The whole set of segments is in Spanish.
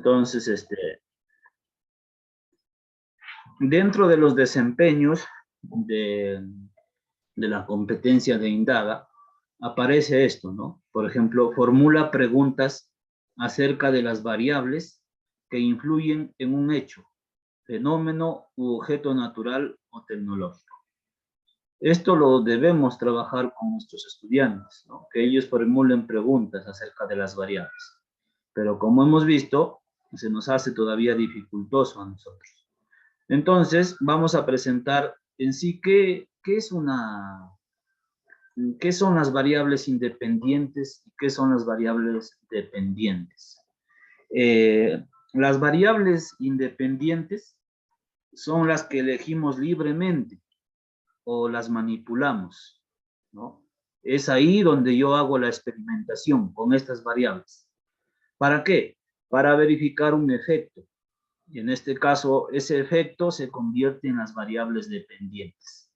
Entonces, dentro de los desempeños de la competencia de indaga, aparece esto, ¿no? Por ejemplo, formula preguntas acerca de las variables que influyen en un hecho, fenómeno u objeto natural o tecnológico. Esto lo debemos trabajar con nuestros estudiantes, ¿no? Que ellos formulen preguntas acerca de las variables. Pero como hemos visto, se nos hace todavía dificultoso a nosotros. Entonces, vamos a presentar en sí qué son las variables independientes y qué son las variables dependientes. Las variables independientes son las que elegimos libremente o las manipulamos, ¿no? Es ahí donde yo hago la experimentación con estas variables. ¿Para qué? Para verificar un efecto. Y en este caso, ese efecto se convierte en las variables dependientes.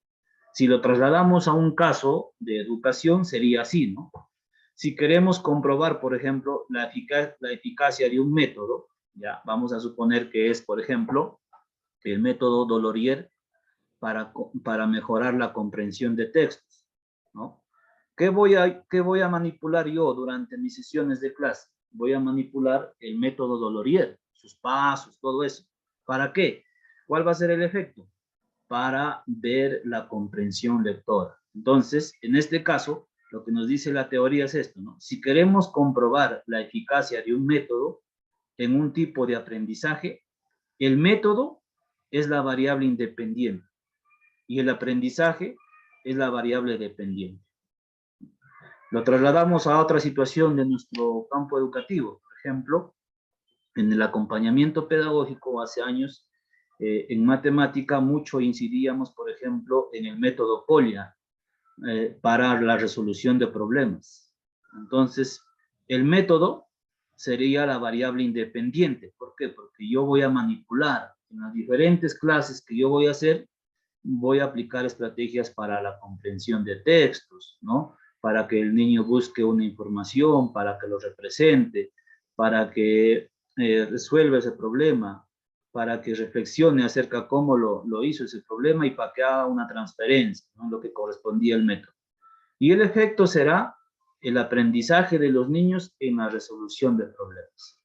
Si lo trasladamos a un caso de educación, sería así, ¿no? Si queremos comprobar, por ejemplo, la eficacia de un método, ya vamos a suponer que es, por ejemplo, el método Dolorier para mejorar la comprensión de textos, ¿no? ¿Qué voy a manipular yo durante mis sesiones de clase? Voy a manipular el método Dolorier, sus pasos, todo eso. ¿Para qué? ¿Cuál va a ser el efecto? Para ver la comprensión lectora. Entonces, en este caso, lo que nos dice la teoría es esto, ¿no? Si queremos comprobar la eficacia de un método en un tipo de aprendizaje, el método es la variable independiente y el aprendizaje es la variable dependiente. Lo trasladamos a otra situación de nuestro campo educativo. Por ejemplo, en el acompañamiento pedagógico hace años, en matemática mucho incidíamos, por ejemplo, en el método Polya para la resolución de problemas. Entonces, el método sería la variable independiente. ¿Por qué? Porque yo voy a manipular en las diferentes clases que yo voy a hacer, voy a aplicar estrategias para la comprensión de textos, ¿no? Para que el niño busque una información, para que lo represente, para que resuelva ese problema, para que reflexione acerca de cómo lo hizo ese problema y para que haga una transferencia, ¿no? Lo que correspondía al método. Y el efecto será el aprendizaje de los niños en la resolución de problemas.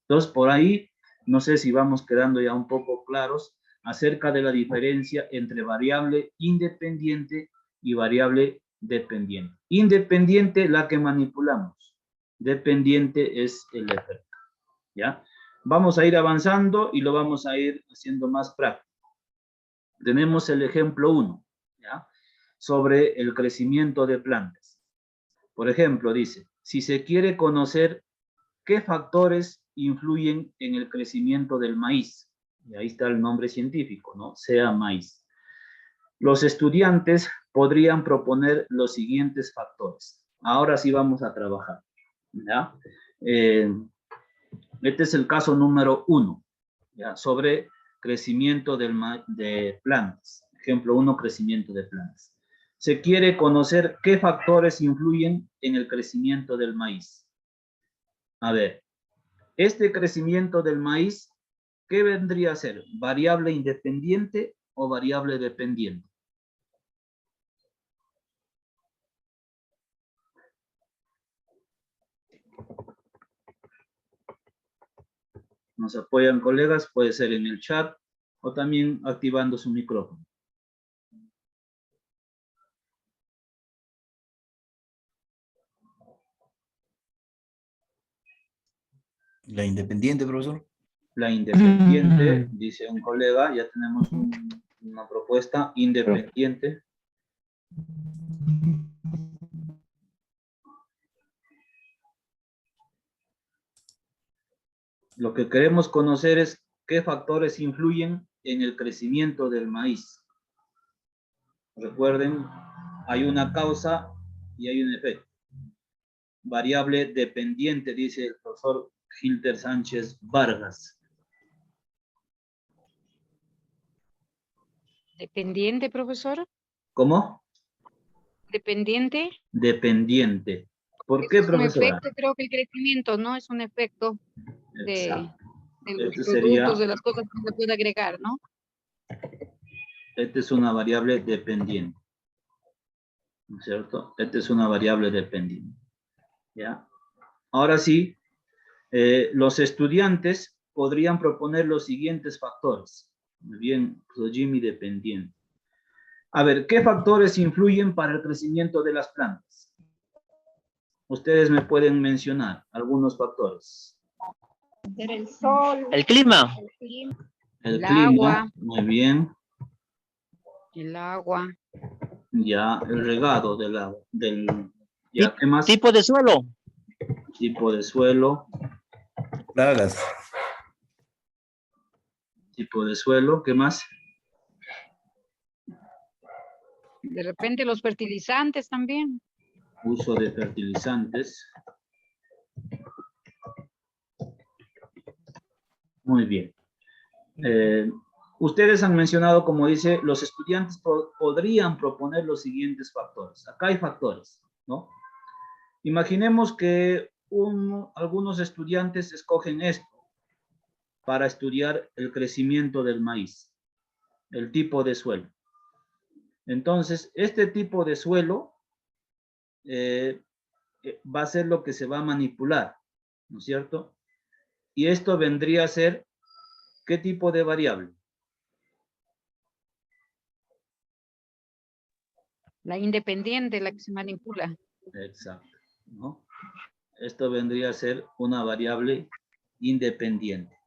Entonces, por ahí, no sé si vamos quedando ya un poco claros acerca de la diferencia entre variable independiente y variable dependiente. Independiente, la que manipulamos. Dependiente es el efecto, ¿ya? Vamos a ir avanzando y lo vamos a ir haciendo más práctico. Tenemos el ejemplo 1, ¿ya? Sobre el crecimiento de plantas. Por ejemplo, dice, si se quiere conocer qué factores influyen en el crecimiento del maíz, y ahí está el nombre científico, ¿no? Sea maíz. Los estudiantes podrían proponer los siguientes factores. Ahora sí vamos a trabajar, ¿ya? Este es el caso número 1, ¿ya? Sobre crecimiento de plantas. Ejemplo 1, crecimiento de plantas. Se quiere conocer qué factores influyen en el crecimiento del maíz. A ver, este crecimiento del maíz, ¿qué vendría a ser? ¿Variable independiente o variable dependiente? Nos apoyan colegas, puede ser en el chat o también activando su micrófono. La independiente, profesor. La independiente, dice un colega, ya tenemos una propuesta independiente. Lo que queremos conocer es qué factores influyen en el crecimiento del maíz. Recuerden, hay una causa y hay un efecto. Variable dependiente, dice el profesor Gilter Sánchez Vargas. ¿Dependiente, profesor? ¿Cómo? ¿Dependiente? Dependiente. ¿Por Eso qué, es un profesora? efecto, creo que el crecimiento, ¿no? Es un efecto de... Exacto. De los Este productos, sería, de las cosas que se puede agregar, ¿no? esta es una variable dependiente, ¿no es cierto? Esta es una variable dependiente, ¿ya? Ahora sí, los estudiantes podrían proponer los siguientes factores. Muy bien, Jimmy dependiente. A ver, ¿qué factores influyen para el crecimiento de las plantas? Ustedes me pueden mencionar algunos factores. El sol. El clima. El El clima, agua. muy bien. El agua. Ya, el regado del agua. Ya, ¿qué más? Tipo de suelo. Tipo de suelo. Plagas. Tipo de suelo, ¿qué más? De repente los fertilizantes también. Uso de fertilizantes. Muy bien. Ustedes han mencionado, como dice, los estudiantes podrían proponer los siguientes factores. Acá hay factores, ¿no? Imaginemos que algunos estudiantes escogen esto para estudiar el crecimiento del maíz, el tipo de suelo. Entonces, este tipo de suelo va a ser lo que se va a manipular, ¿no es cierto? Y esto vendría a ser, ¿qué tipo de variable? La independiente, la que se manipula. Exacto, ¿no? Esto vendría a ser una variable independiente,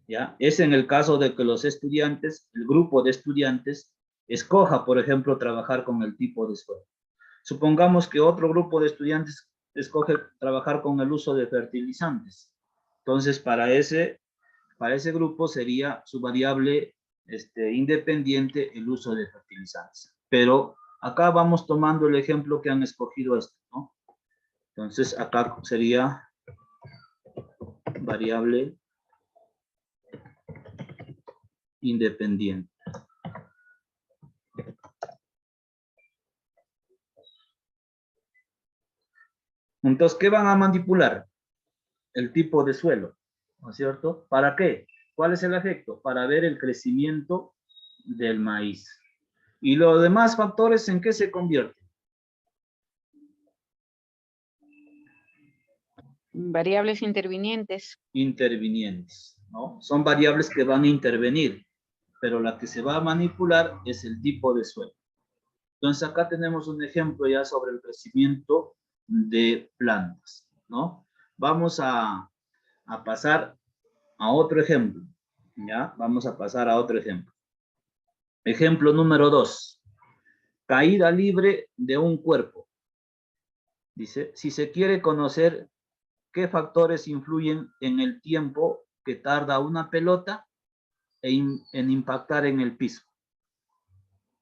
¿ya? Es en el caso de que los estudiantes, el grupo de estudiantes, escoja, por ejemplo, trabajar con el tipo de suelo. Supongamos que otro grupo de estudiantes escoge trabajar con el uso de fertilizantes. Entonces, para ese grupo sería su variable independiente el uso de fertilizantes. Pero acá vamos tomando el ejemplo que han escogido esto, ¿no? Entonces, acá sería variable independiente. Entonces, ¿qué van a manipular? El tipo de suelo, ¿no es cierto? ¿Para qué? ¿Cuál es el efecto? Para ver el crecimiento del maíz. ¿Y los demás factores en qué se convierten? Variables intervinientes. Intervinientes, ¿no? Son variables que van a intervenir, pero la que se va a manipular es el tipo de suelo. Entonces acá tenemos un ejemplo ya sobre el crecimiento de plantas, ¿no? Vamos a pasar a otro ejemplo, ¿ya? Vamos a pasar a otro ejemplo. Ejemplo número 2. Caída libre de un cuerpo. Dice, si se quiere conocer qué factores influyen en el tiempo que tarda una pelota en impactar en el piso.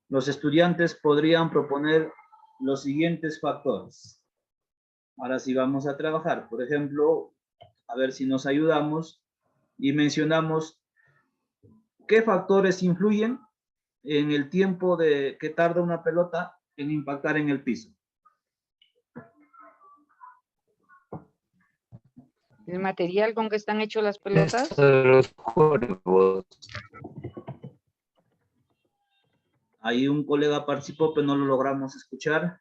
Los estudiantes podrían proponer los siguientes factores. Ahora sí vamos a trabajar. Por ejemplo, a ver si nos ayudamos y mencionamos qué factores influyen en el tiempo que tarda una pelota en impactar en el piso. El material con que están hechos las pelotas. Los cuervos. Ahí un colega participó, pero no lo logramos escuchar.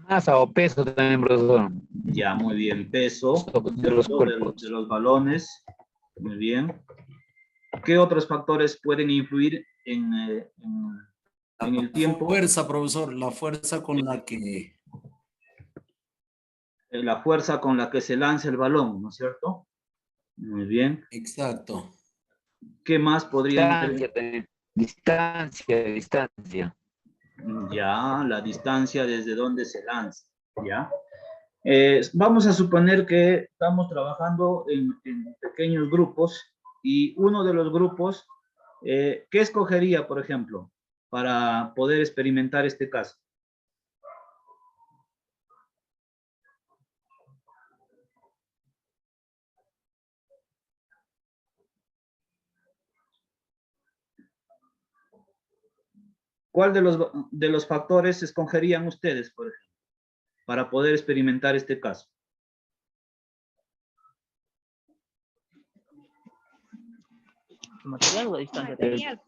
Masa o peso también, profesor. Ya, muy bien. Peso De los cuerpos. de los balones. Muy bien. ¿Qué otros factores pueden influir en el tiempo? Fuerza, profesor, la fuerza con la que... La fuerza con la que se lanza el balón, ¿no es cierto? Muy bien. Exacto. ¿Qué más podría intervenir? Distancia. Ya, la distancia desde donde se lanza, ¿ya? Vamos a suponer que estamos trabajando en pequeños grupos y uno de los grupos, ¿qué escogería, por ejemplo, para poder experimentar este caso? ¿Cuál de los factores escogerían ustedes, por ejemplo? para poder experimentar este caso? ¿Material o a distancia? Material.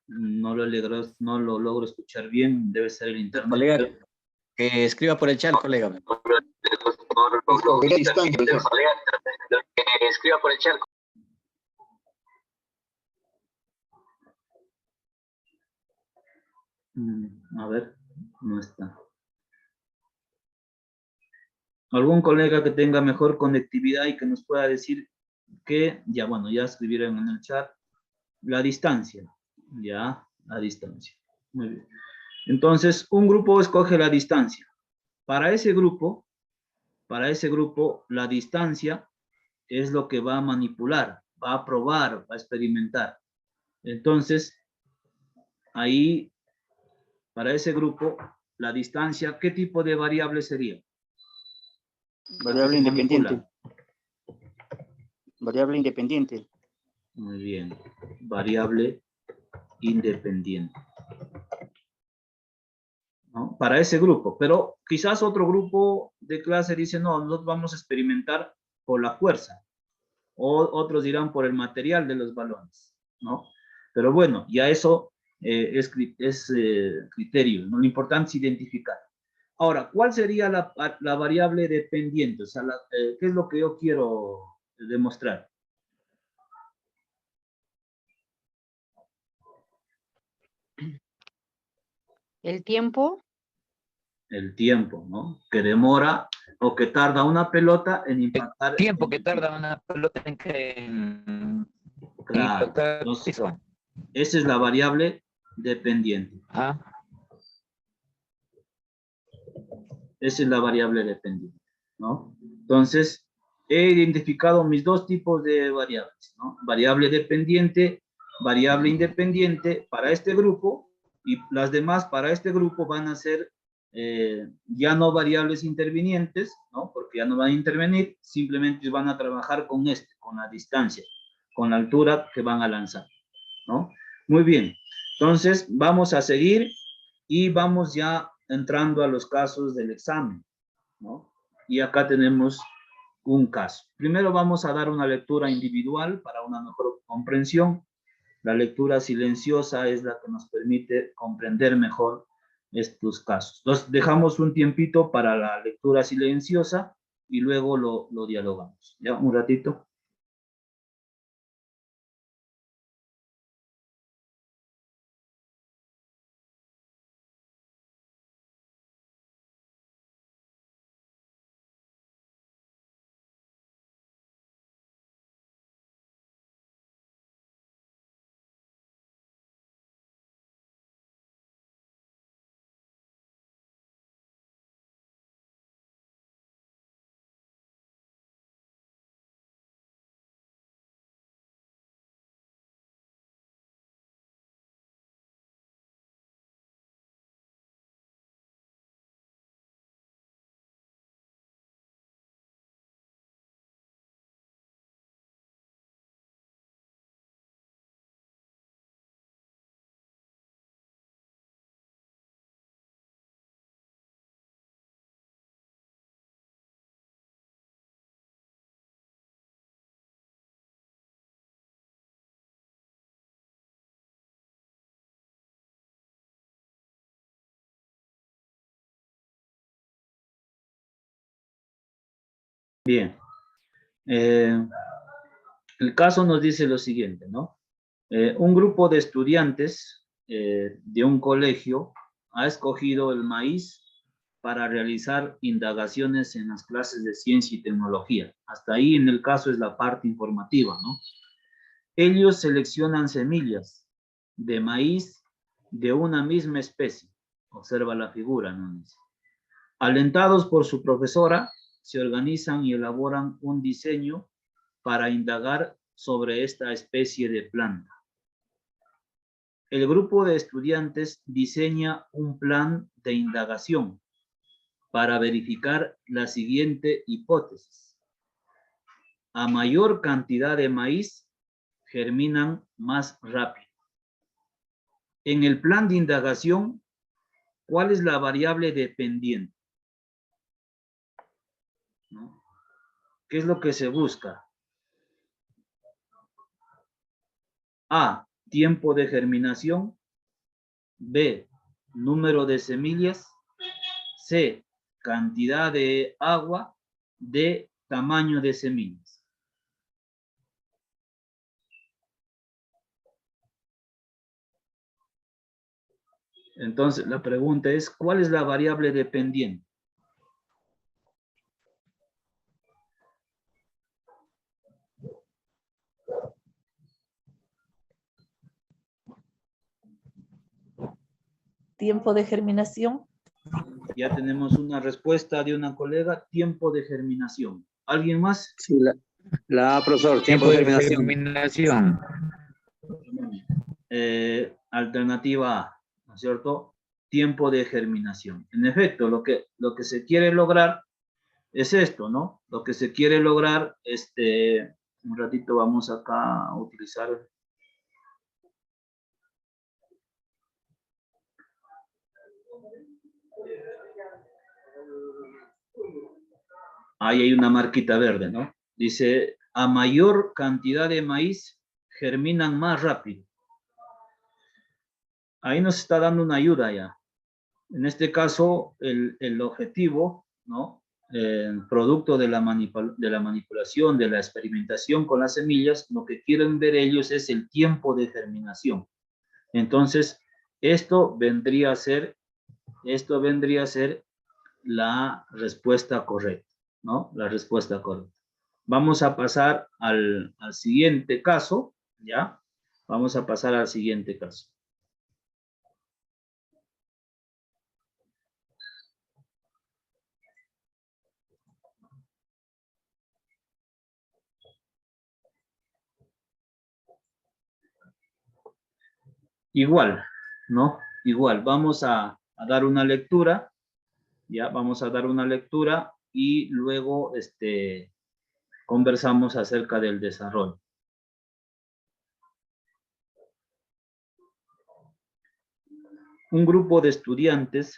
No lo logro escuchar bien, debe ser el internet. Colega, que escriba por el chat, colega. Escriba por el chat. A ver, no está. ¿Algún colega que tenga mejor conectividad y que nos pueda decir que, ya bueno, ya escribieron en el chat, la distancia, ya, la distancia. Muy bien. Entonces, un grupo escoge la distancia. Para ese grupo, la distancia es lo que va a manipular, va a probar, va a experimentar. Entonces, ahí, para ese grupo, la distancia, ¿qué tipo de variable sería? Variable independiente. Manipula. Variable independiente. Muy bien. Variable independiente. ¿No? Para ese grupo. Pero quizás otro grupo de clase dice, no, nosotros vamos a experimentar por la fuerza. O otros dirán por el material de los balones. ¿No? Pero bueno, ya eso es criterio. ¿No? Lo importante es identificar. Ahora, ¿cuál sería la variable dependiente? O sea, ¿qué es lo que yo quiero demostrar? El tiempo. El tiempo, ¿no? Que demora o que tarda una pelota en impactar. Tiempo que tarda una pelota en Claro. impactar Entonces, piso. esa es la variable dependiente. Ah, Esa es la variable dependiente, ¿no? Entonces, he identificado mis dos tipos de variables, ¿no? Variable dependiente, variable independiente para este grupo, y las demás para este grupo van a ser ya no variables intervinientes, ¿no? Porque ya no van a intervenir, simplemente van a trabajar con con la distancia, con la altura que van a lanzar, ¿no? Muy bien, entonces vamos a seguir y vamos ya entrando a los casos del examen, ¿no? Y acá tenemos un caso. Primero vamos a dar una lectura individual para una mejor comprensión. La lectura silenciosa es la que nos permite comprender mejor estos casos. Entonces, dejamos un tiempito para la lectura silenciosa y luego lo dialogamos. ¿Ya? Un ratito. Bien. El caso nos dice lo siguiente, ¿no? Un grupo de estudiantes de un colegio ha escogido el maíz para realizar indagaciones en las clases de ciencia y tecnología. Hasta ahí en el caso es la parte informativa, ¿no? Ellos seleccionan semillas de maíz de una misma especie. Observa la figura, ¿no? Alentados por su profesora, se organizan y elaboran un diseño para indagar sobre esta especie de planta. El grupo de estudiantes diseña un plan de indagación para verificar la siguiente hipótesis. A mayor cantidad de maíz, germinan más rápido. En el plan de indagación, ¿cuál es la variable dependiente? ¿No? ¿Qué es lo que se busca? A, tiempo de germinación. B, número de semillas. C, cantidad de agua. D, tamaño de semillas. Entonces, la pregunta es, ¿cuál es la variable dependiente? Tiempo de germinación. Ya tenemos una respuesta de una colega, tiempo de germinación. ¿Alguien más? Sí, la A, profesor, tiempo de germinación. germinación. Alternativa A, ¿no es cierto? Tiempo de germinación. En efecto, lo que se quiere lograr es esto, ¿no? Lo que se quiere lograr, un ratito vamos acá a utilizar. Ahí hay una marquita verde, ¿no? Dice, a mayor cantidad de maíz, germinan más rápido. Ahí nos está dando una ayuda ya. En este caso, el objetivo, ¿no? Producto de la manipulación, de la experimentación con las semillas, lo que quieren ver ellos es el tiempo de germinación. Entonces, esto vendría a ser la respuesta correcta, ¿no? La respuesta correcta. Vamos a pasar al siguiente caso, ¿ya? Vamos a pasar al siguiente caso. Igual, ¿no? Igual, vamos a dar una lectura, ya, vamos a dar una lectura y luego, conversamos acerca del desarrollo. Un grupo de estudiantes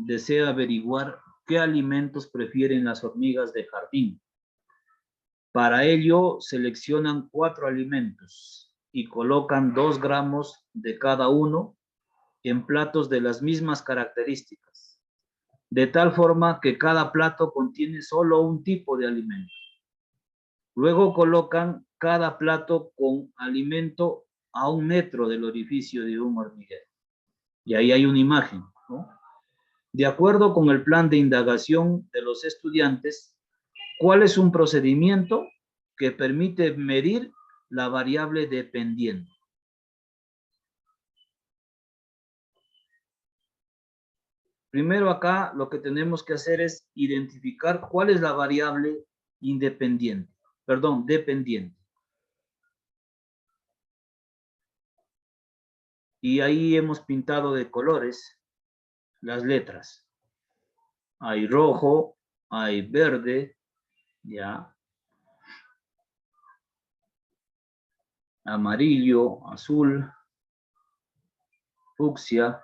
desea averiguar qué alimentos prefieren las hormigas de jardín. Para ello, seleccionan 4 alimentos y colocan 2 gramos de cada uno en platos de las mismas características, de tal forma que cada plato contiene solo un tipo de alimento. Luego colocan cada plato con alimento a 1 metro del orificio de un hormiguero. Y ahí hay una imagen, ¿no? De acuerdo con el plan de indagación de los estudiantes, ¿cuál es un procedimiento que permite medir la variable dependiente? Primero acá lo que tenemos que hacer es identificar cuál es la variable dependiente. Y ahí hemos pintado de colores las letras. Hay rojo, hay verde, ya, amarillo, azul, fucsia.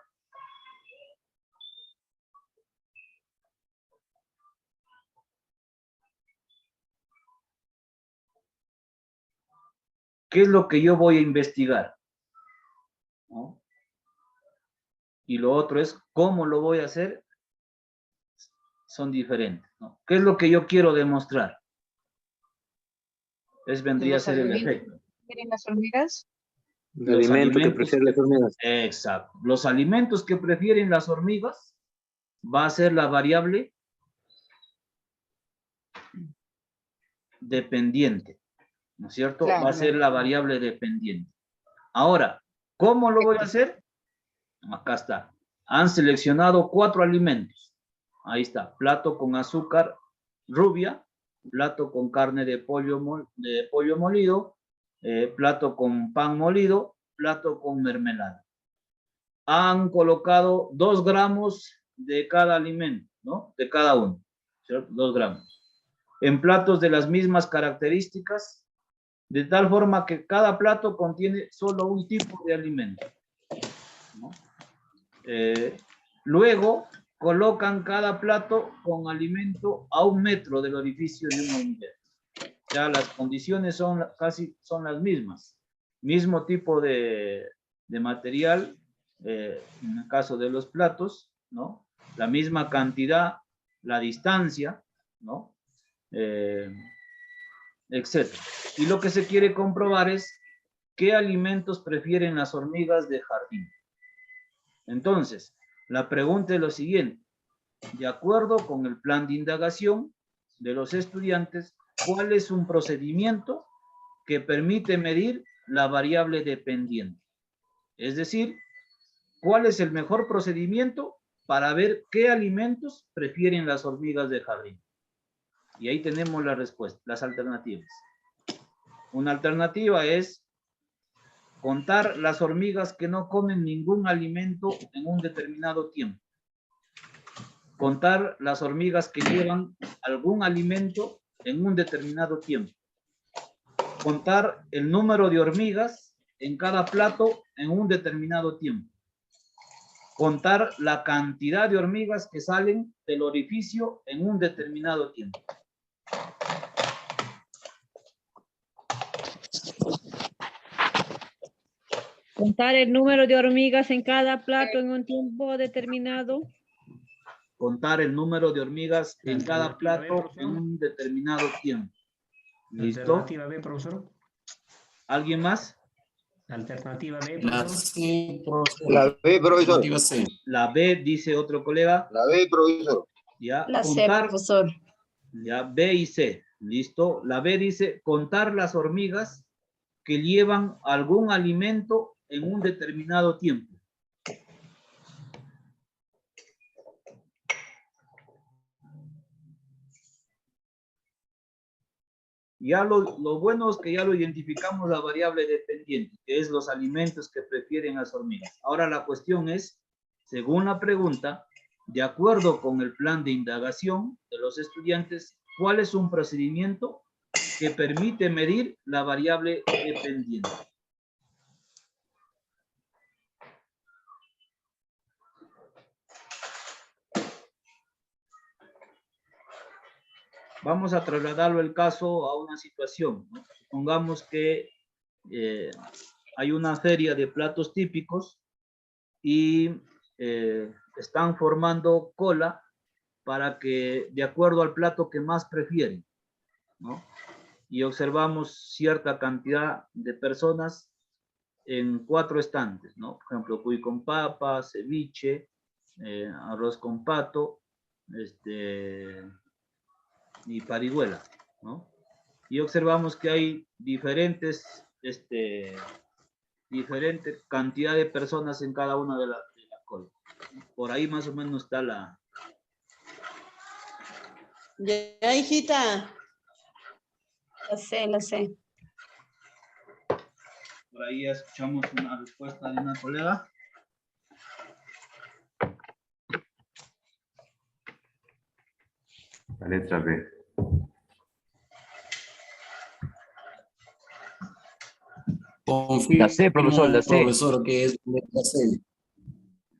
¿Qué es lo que yo voy a investigar? ¿No? Y lo otro es, ¿cómo lo voy a hacer? Son diferentes, ¿no? ¿Qué es lo que yo quiero demostrar? Vendría a ser el efecto. ¿Quieren las hormigas? El alimento que prefieren las hormigas. Exacto. Los alimentos que prefieren las hormigas va a ser la variable dependiente, ¿no es cierto? Claro. Va a ser la variable dependiente. Ahora, ¿cómo lo voy a hacer? Acá está. Han seleccionado 4 alimentos. Ahí está. Plato con azúcar rubia, plato con carne de pollo molido, plato con pan molido, plato con mermelada. Han colocado 2 gramos de cada alimento, ¿no? De cada uno, ¿cierto? 2 gramos. En platos de las mismas características, de tal forma que cada plato contiene solo un tipo de alimento. Luego colocan cada plato con alimento a 1 metro del orificio de un hormiguero. Ya las condiciones son casi las mismas. Mismo tipo de material, en el caso de los platos, ¿no? La misma cantidad, la distancia, ¿no? Etcétera. Y lo que se quiere comprobar es qué alimentos prefieren las hormigas de jardín. Entonces, la pregunta es lo siguiente. De acuerdo con el plan de indagación de los estudiantes, ¿cuál es un procedimiento que permite medir la variable dependiente? Es decir, ¿cuál es el mejor procedimiento para ver qué alimentos prefieren las hormigas de jardín? Y ahí tenemos la respuesta, las alternativas. Una alternativa es contar las hormigas que no comen ningún alimento en un determinado tiempo. Contar las hormigas que llevan algún alimento en un determinado tiempo. Contar el número de hormigas en cada plato en un determinado tiempo. Contar la cantidad de hormigas que salen del orificio en un determinado tiempo. Contar el número de hormigas en cada plato en un tiempo determinado. Contar el número de hormigas en cada plato en un determinado tiempo. ¿Listo? Alternativa B, profesor. ¿Alguien más? Alternativa B, La profesor. C, profesor. La B, profesor. Alternativa C. La B, dice otro colega. La B, profesor. Ya, La C, contar, profesor. ya, B y C. ¿Listo? La B dice contar las hormigas que llevan algún alimento en un determinado tiempo. Ya lo bueno es que ya lo identificamos la variable dependiente, que es los alimentos que prefieren las hormigas. Ahora la cuestión es, según la pregunta, de acuerdo con el plan de indagación de los estudiantes, ¿cuál es un procedimiento que permite medir la variable dependiente? Vamos a trasladarlo el caso a una situación, ¿no? Supongamos que hay una feria de platos típicos y están formando cola para que, de acuerdo al plato que más prefieren, ¿no? Y observamos cierta cantidad de personas en 4 estantes, ¿no? Por ejemplo, cuy con papa, ceviche, arroz con pato, y parihuela, ¿no? Y observamos que hay diferente cantidad de personas en cada una de la cola. Por ahí más o menos está la... Ya, hijita. La sé. Por ahí ya escuchamos una respuesta de una colega. La letra B. Confirmo, La C, profesor, la C. profesor, que es la C.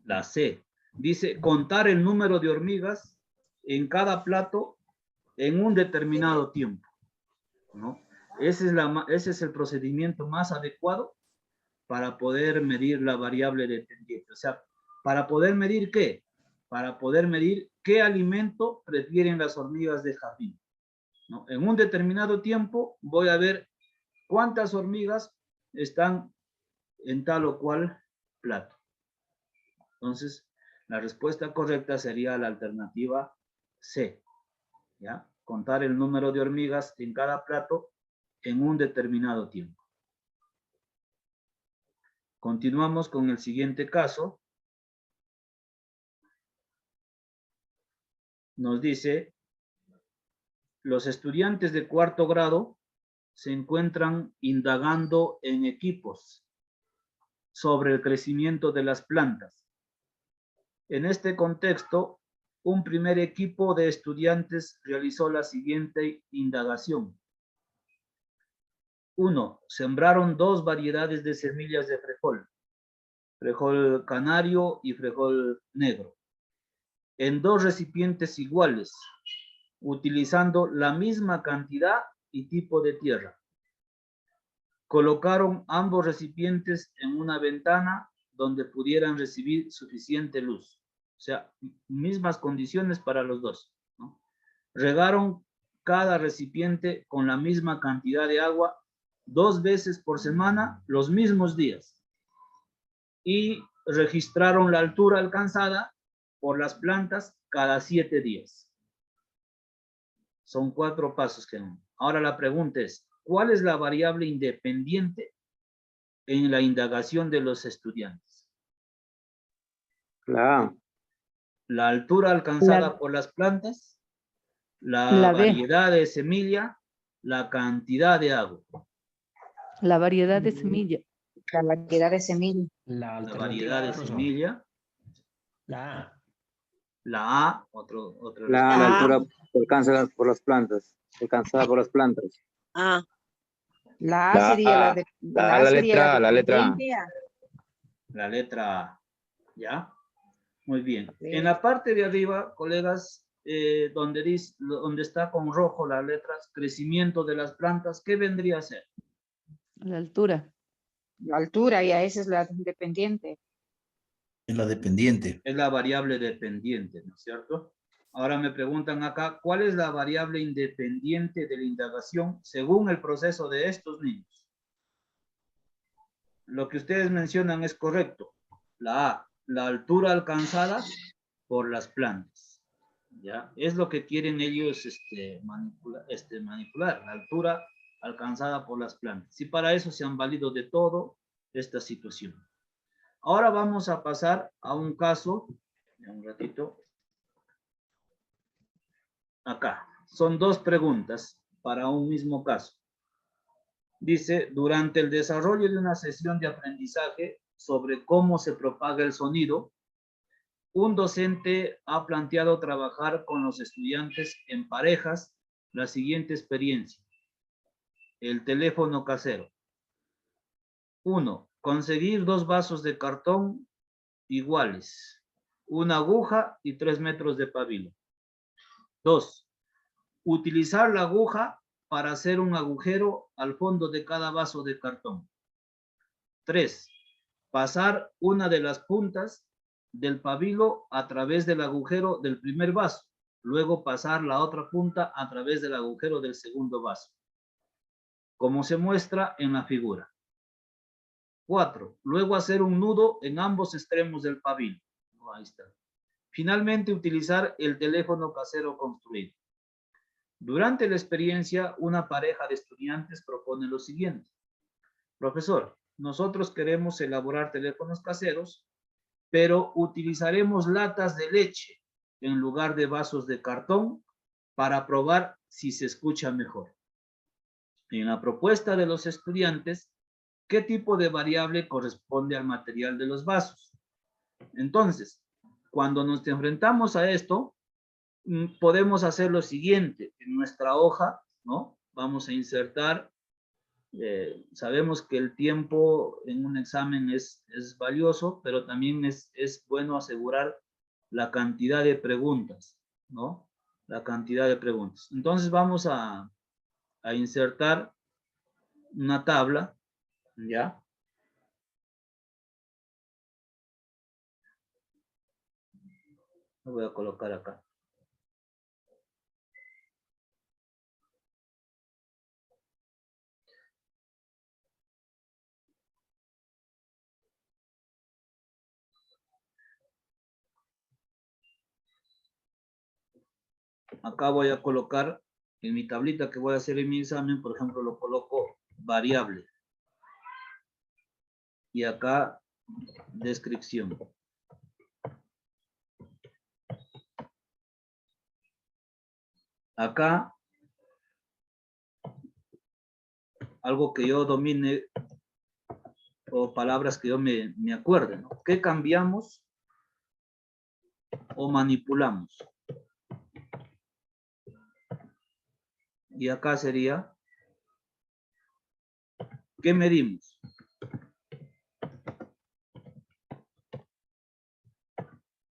La C. Dice contar el número de hormigas en cada plato en un determinado tiempo, ¿no? Ese es el procedimiento más adecuado para poder medir la variable dependiente. O sea, ¿para poder medir qué? Para poder medir qué alimento prefieren las hormigas de jardín, ¿no? En un determinado tiempo voy a ver cuántas hormigas están en tal o cual plato. Entonces, la respuesta correcta sería la alternativa C, ¿ya? Contar el número de hormigas en cada plato en un determinado tiempo. Continuamos con el siguiente caso. Nos dice, los estudiantes de 4º grado se encuentran indagando en equipos sobre el crecimiento de las plantas. En este contexto, un primer equipo de estudiantes realizó la siguiente indagación. 1. Sembraron 2 variedades de semillas de frijol. frijol canario y frijol negro, en 2 recipientes iguales, utilizando la misma cantidad y tipo de tierra. Colocaron ambos recipientes en una ventana donde pudieran recibir suficiente luz. O sea, mismas condiciones para los dos, ¿no? Regaron cada recipiente con la misma cantidad de agua 2 veces por semana, los mismos días. Y registraron la altura alcanzada por las plantas cada 7 días. Son 4 pasos que dan. Ahora la pregunta es, ¿cuál es la variable independiente en la indagación de los estudiantes? La A. La altura alcanzada La- por las plantas, la La B. variedad de semilla, la cantidad de agua. La variedad de semilla. La variedad de semilla. La La alternativa variedad A, de profesor. semilla, La A. la A, otra La Ah. altura alcanzada por las plantas. Alcanzada por las plantas. Ah, La A La sería A. la de La A sería letra A, la letra A. dependiente A. la letra A. ¿Ya? Muy bien. Ok. En la parte de arriba, colegas, donde está con rojo las letras, crecimiento de las plantas, ¿qué vendría a ser? La altura. La altura, ya esa es la independiente. Es la dependiente. Es la variable dependiente, ¿no es cierto? Ahora me preguntan acá, ¿cuál es la variable independiente de la indagación según el proceso de estos niños? Lo que ustedes mencionan es correcto. La A, la altura alcanzada por las plantas. ¿Ya? Es lo que quieren ellos manipular, la altura alcanzada por las plantas. Y para eso se han valido de todo esta situación. Ahora vamos a pasar a un caso, un ratito. Acá, son 2 preguntas para un mismo caso. Dice, durante el desarrollo de una sesión de aprendizaje sobre cómo se propaga el sonido, un docente ha planteado trabajar con los estudiantes en parejas la siguiente experiencia. El teléfono casero. 1. Conseguir 2 vasos de cartón iguales, una aguja y 3 metros de pabilo. 2. Utilizar la aguja para hacer un agujero al fondo de cada vaso de cartón. 3. Pasar una de las puntas del pabilo a través del agujero del primer vaso. Luego pasar la otra punta a través del agujero del segundo vaso, como se muestra en la figura. 4. Luego hacer un nudo en ambos extremos del pabilo. Ahí está. Finalmente, utilizar el teléfono casero construido. Durante la experiencia, una pareja de estudiantes propone lo siguiente. Profesor, nosotros queremos elaborar teléfonos caseros, pero utilizaremos latas de leche en lugar de vasos de cartón para probar si se escucha mejor. En la propuesta de los estudiantes, ¿qué tipo de variable corresponde al material de los vasos? Entonces, cuando nos enfrentamos a esto, podemos hacer lo siguiente. En nuestra hoja, ¿no? Vamos a insertar, sabemos que el tiempo en un examen es valioso, pero también es bueno asegurar la cantidad de preguntas, ¿no? La cantidad de preguntas. Entonces vamos a insertar una tabla, ¿ya? Lo voy a colocar acá. Acá voy a colocar en mi tablita que voy a hacer en mi examen, por ejemplo, lo coloco variable. Y acá descripción. Acá algo que yo domine o palabras que yo me acuerde, ¿no? ¿Qué cambiamos o manipulamos? Y acá sería, ¿qué medimos?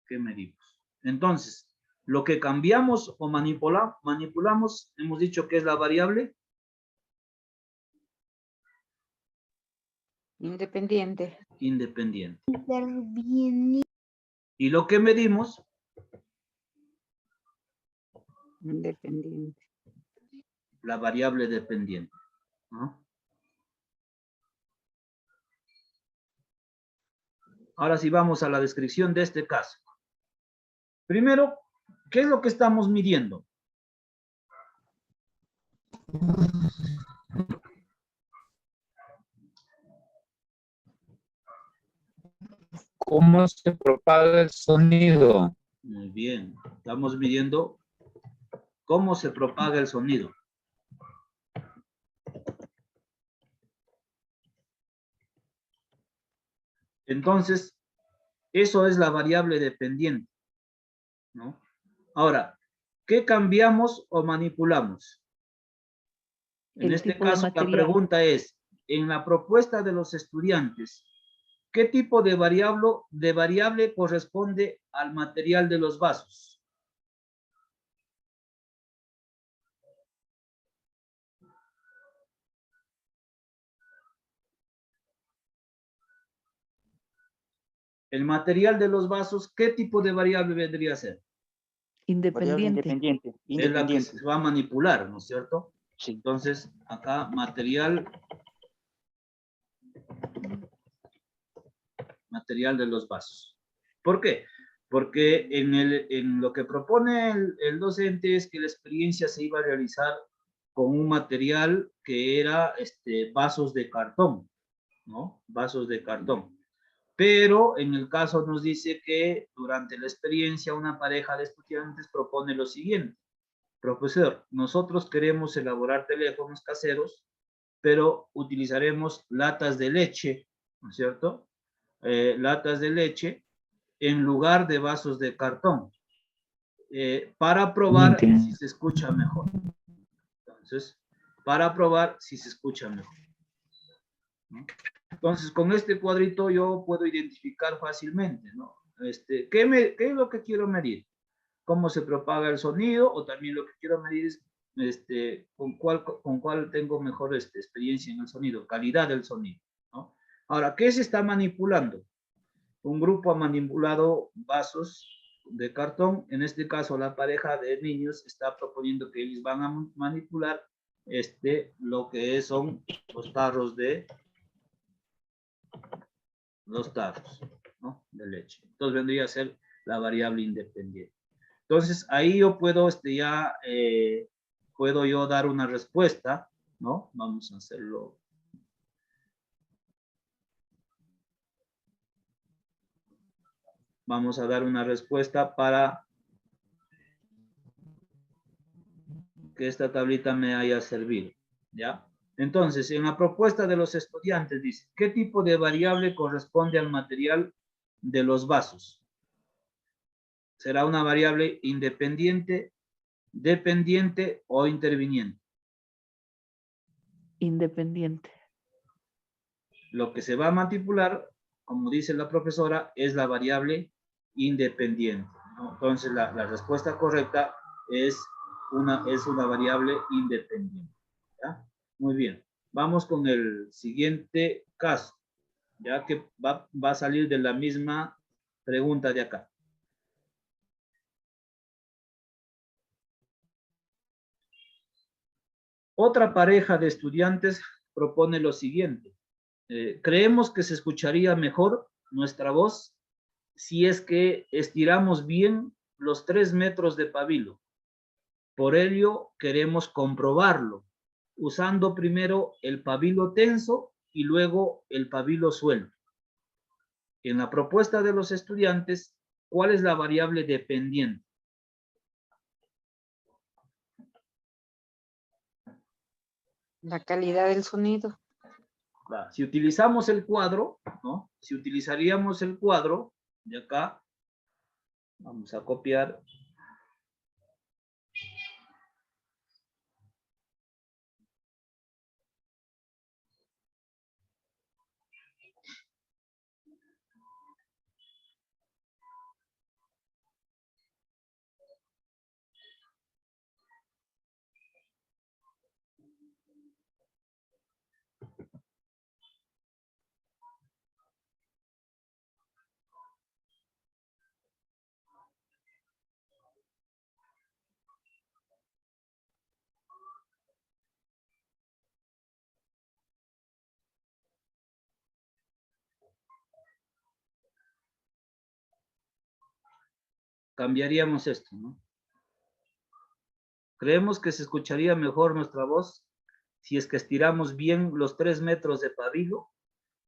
¿Qué medimos? Entonces, lo que cambiamos o manipulamos, hemos dicho que es la variable Independiente. independiente. Y lo que medimos, Independiente. la variable dependiente, ¿no? Ahora sí vamos a la descripción de este caso. Primero, ¿qué es lo que estamos midiendo? ¿Cómo se propaga el sonido? Muy bien, estamos midiendo cómo se propaga el sonido. Entonces, eso es la variable dependiente, ¿no? Ahora, ¿qué cambiamos o manipulamos? En El este tipo de caso, la material. pregunta es, en la propuesta de los estudiantes, ¿qué tipo de variable corresponde al material de los vasos? El material de los vasos, ¿qué tipo de variable vendría a ser? Independiente. Es la que se va a manipular, ¿no es cierto? Sí. Entonces, acá material de los vasos. ¿Por qué? Porque en lo que propone el docente es que la experiencia se iba a realizar con un material que era vasos de cartón, ¿no? Vasos de cartón. Pero en el caso nos dice que durante la experiencia una pareja de estudiantes propone lo siguiente. Profesor, nosotros queremos elaborar teléfonos caseros, pero utilizaremos latas de leche, ¿no es cierto? Latas de leche en lugar de vasos de cartón, para probar si se escucha mejor. Entonces, para probar si se escucha mejor, ¿no? Entonces, con este cuadrito yo puedo identificar fácilmente, ¿no? ¿Qué es lo que quiero medir? ¿Cómo se propaga el sonido? O también lo que quiero medir es con cuál tengo mejor experiencia en el sonido, calidad del sonido, ¿no? Ahora, ¿qué se está manipulando? Un grupo ha manipulado vasos de cartón. En este caso, la pareja de niños está proponiendo que ellos van a manipular lo que son los tarros, ¿no? De leche. Entonces vendría a ser la variable independiente. Entonces ahí yo puedo puedo yo dar una respuesta, ¿no? Vamos a hacerlo. Vamos a dar una respuesta para que esta tablita me haya servido, ¿ya? Entonces, en la propuesta de los estudiantes dice, ¿qué tipo de variable corresponde al material de los vasos? ¿Será una variable independiente, dependiente o interviniente? Independiente. Lo que se va a manipular, como dice la profesora, es la variable independiente, ¿no? Entonces, la respuesta correcta es una variable independiente, ¿ya? Muy bien. Vamos con el siguiente caso, ya que va a salir de la misma pregunta de acá. Otra pareja de estudiantes propone lo siguiente. Creemos que se escucharía mejor nuestra voz si es que estiramos bien los 3 metros de pabilo. Por ello, queremos comprobarlo, usando primero el pabilo tenso y luego el pabilo suelto. En la propuesta de los estudiantes, ¿cuál es la variable dependiente? La calidad del sonido. Si utilizamos el cuadro, ¿no? Si utilizaríamos el cuadro de acá, vamos a copiar. cambiaríamos esto, ¿no? Creemos que se escucharía mejor nuestra voz si es que estiramos bien los 3 metros de pabilo.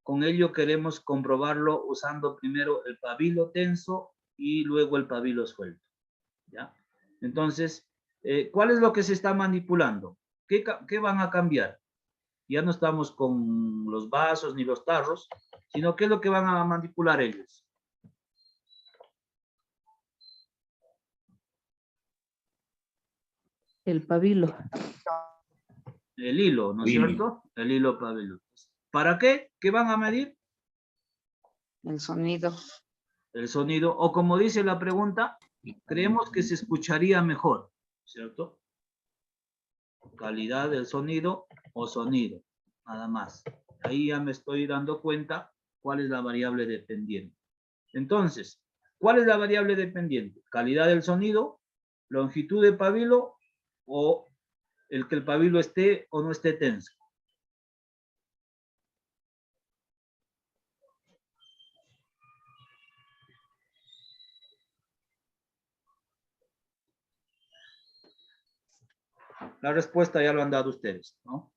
Con ello queremos comprobarlo usando primero el pabilo tenso y luego el pabilo suelto, ¿ya? Entonces, ¿cuál es lo que se está manipulando? ¿Qué van a cambiar? Ya no estamos con los vasos ni los tarros, sino ¿qué es lo que van a manipular ellos? El pabilo. El hilo, ¿no es Hilo. cierto? El hilo pabilo. ¿Para qué? ¿Qué van a medir? El sonido. El sonido, o como dice la pregunta, creemos que se escucharía mejor, ¿cierto? Calidad del sonido o sonido, nada más. Ahí ya me estoy dando cuenta cuál es la variable dependiente. Entonces, ¿cuál es la variable dependiente? Calidad del sonido, longitud de pabilo o el que el pabilo esté o no esté tenso. La respuesta ya lo han dado ustedes, ¿no?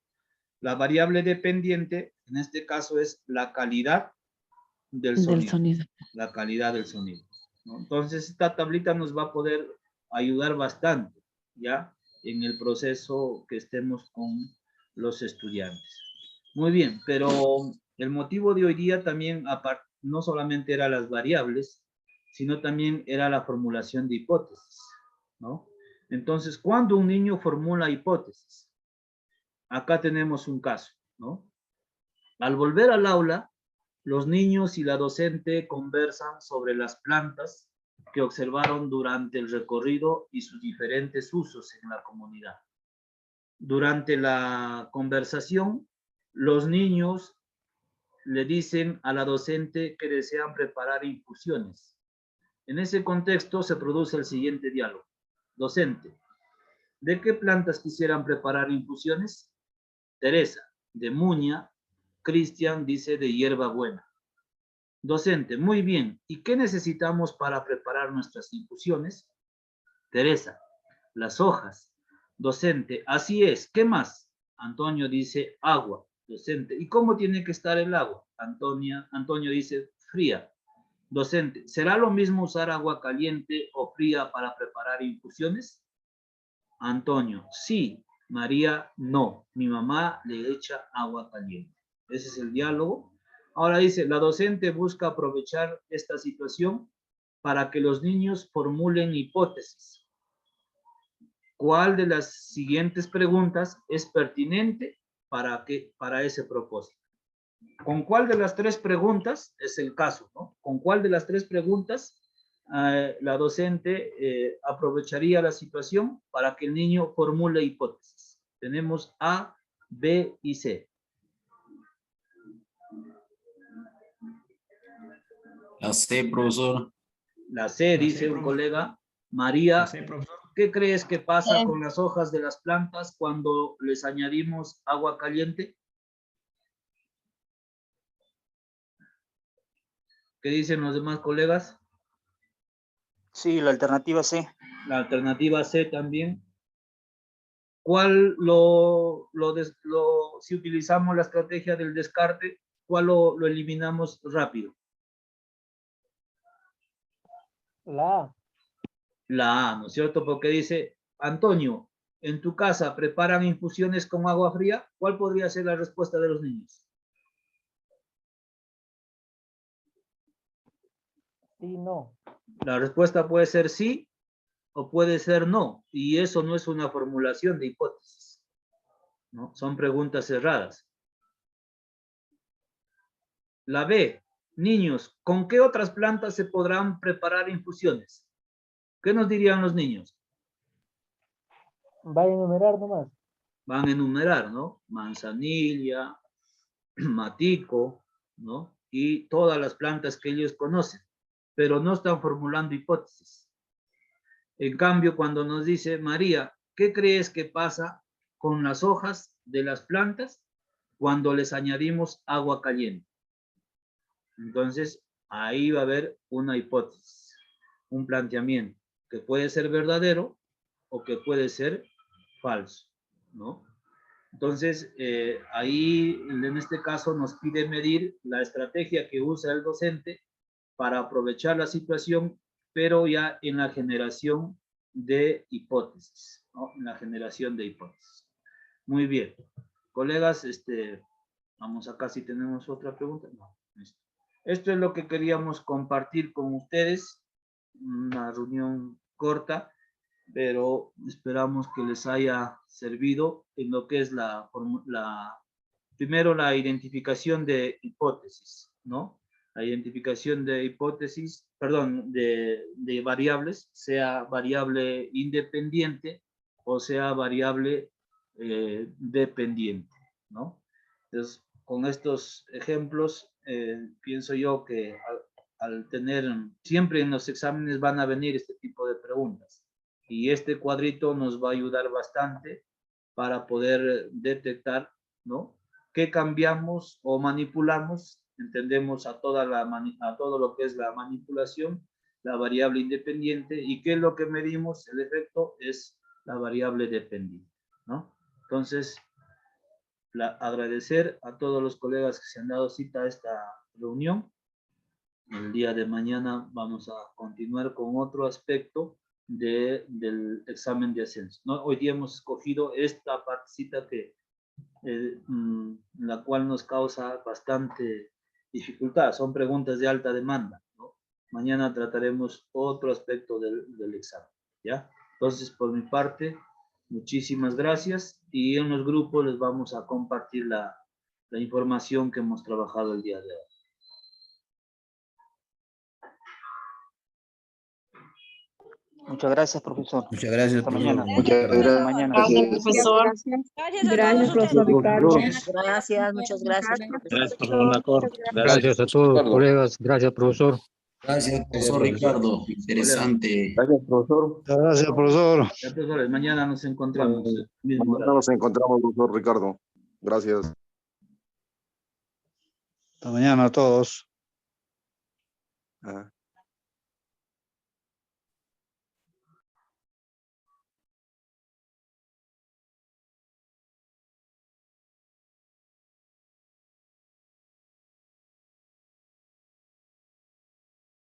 La variable dependiente, en este caso, es la calidad del sonido. Del sonido. La calidad del sonido, ¿no? Entonces, esta tablita nos va a poder ayudar bastante, ¿ya? En el proceso que estemos con los estudiantes. Muy bien, pero el motivo de hoy día también, no solamente era las variables, sino también era la formulación de hipótesis, ¿no? Entonces, ¿cuándo un niño formula hipótesis? Acá tenemos un caso, ¿no? Al volver al aula, los niños y la docente conversan sobre las plantas que observaron durante el recorrido y sus diferentes usos en la comunidad. Durante la conversación, los niños le dicen a la docente que desean preparar infusiones. En ese contexto se produce el siguiente diálogo. Docente, ¿de qué plantas quisieran preparar infusiones? Teresa, de muña. Cristian dice de hierbabuena. Docente, muy bien. ¿Y qué necesitamos para preparar nuestras infusiones? Teresa, las hojas. Docente, así es. ¿Qué más? Antonio dice agua. Docente, ¿y cómo tiene que estar el agua? Antonio dice fría. Docente, ¿será lo mismo usar agua caliente o fría para preparar infusiones? Antonio, sí. María, no. Mi mamá le echa agua caliente. Ese es el diálogo. Ahora dice, la docente busca aprovechar esta situación para que los niños formulen hipótesis. ¿Cuál de las siguientes preguntas es pertinente para ese propósito? ¿Con cuál de las 3 preguntas es el caso, ¿no? ¿Con cuál de las 3 preguntas la docente aprovecharía la situación para que el niño formule hipótesis? Tenemos A, B y C. La C, profesor. La C, dice un colega. María, La C, profesor. ¿qué crees que pasa con las hojas de las plantas cuando les añadimos agua caliente? ¿Qué dicen los demás colegas? Sí, la alternativa C. La alternativa C también. Si utilizamos la estrategia del descarte, ¿cuál lo eliminamos rápido? La A. La A, ¿no es cierto? Porque dice, Antonio, ¿en tu casa preparan infusiones con agua fría? ¿Cuál podría ser la respuesta de los niños? Sí, no. La respuesta puede ser sí o puede ser no. Y eso no es una formulación de hipótesis, ¿no? Son preguntas cerradas. La B, niños, ¿con qué otras plantas se podrán preparar infusiones? ¿Qué nos dirían los niños? Va a enumerar nomás. Van a enumerar, ¿no? Manzanilla, matico, ¿no? Y todas las plantas que ellos conocen, pero no están formulando hipótesis. En cambio, cuando nos dice, María, ¿qué crees que pasa con las hojas de las plantas cuando les añadimos agua caliente? Entonces, ahí va a haber una hipótesis, un planteamiento. que puede ser verdadero o que puede ser falso, ¿no? Entonces, ahí en este caso nos pide medir la estrategia que usa el docente para aprovechar la situación, pero ya en la generación de hipótesis, ¿no? En la generación de hipótesis. Muy bien. Colegas, vamos acá si tenemos otra pregunta. No, listo. Esto es lo que queríamos compartir con ustedes, una reunión corta, pero esperamos que les haya servido en lo que es primero la identificación de hipótesis, ¿no? La identificación de hipótesis, perdón, de variables, sea variable independiente o sea variable dependiente, ¿no? Entonces, con estos ejemplos, pienso yo que al tener, siempre en los exámenes van a venir este tipo de preguntas. Y este cuadrito nos va a ayudar bastante para poder detectar, ¿no? ¿Qué cambiamos o manipulamos? Entendemos a todo lo que es la manipulación, la variable independiente, y qué es lo que medimos, el efecto es la variable dependiente, ¿no? Entonces, agradecer a todos los colegas que se han dado cita a esta reunión. El día de mañana vamos a continuar con otro aspecto del examen de ascenso, ¿no? Hoy día hemos escogido esta partecita que la cual nos causa bastante dificultad. Son preguntas de alta demanda, ¿no? Mañana trataremos otro aspecto del examen, ¿ya? Entonces, por mi parte, muchísimas gracias, y en los grupos les vamos a compartir la información que hemos trabajado el día de hoy. Muchas gracias, profesor. Muchas gracias, Hasta profesor. mañana. Muchas gracias. Mañana. Gracias, profesor. Gracias, profesor Ricardo. Gracias, muchas gracias, Gracias, profesor Nacor. Gracias a todos, colegas. Gracias, profesor. Gracias, profesor Ricardo. Interesante. Gracias, profesor. Gracias, profesor. Ya, profesores, mañana nos encontramos. Mismo Mañana horario. nos encontramos, profesor Ricardo. Gracias. Hasta mañana a todos. Ah.